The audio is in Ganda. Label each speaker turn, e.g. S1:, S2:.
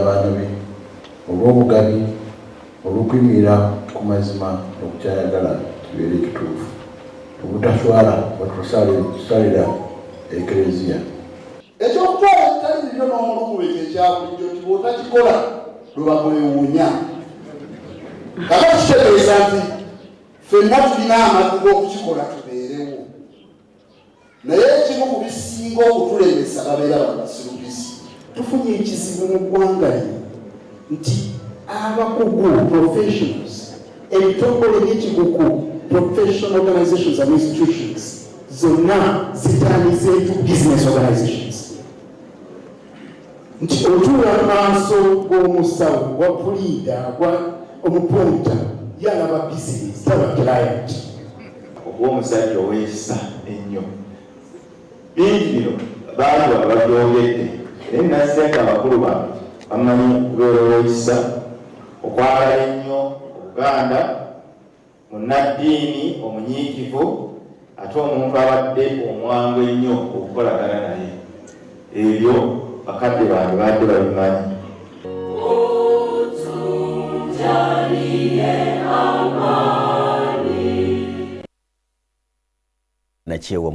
S1: abaana be olw'obugabi olw'okuyimirira ku mazima okukyayagala kibeere ekituufu obutaswala batusalira ekereziya ekyokutwala ekitali bibyo n'omulukuba ekyekyabulidjo ti bw'otakikola lweba kwewuunya kaba kitegeeza nti ffenna tulina amazzi g'okukikola tubeerewo naye ekimu ku bisinga okutulemesa babeera bannasirubisi tufunye ekizibu mu ggwanga lino nti abakugu professionals ebitongole by'ekigugu professional organizations and institutions zonna zitandise into business organizations nti otuula maaso g'omusawo gwa puliida gwa omupunta yalaba business taba client
S2: ogw'omusajja ow'ekisa ennyo bingi bino baali ababyogedde naye nasenga abakulu bange bamanyi okubeera ow'ekisa okwagala ennyo Obuganda munnaddiini omunyiikivu ate omuntu abadde omwangu ennyo okukolagana naye ebyo bakadde bange badde babimanyi
S3: nakyewa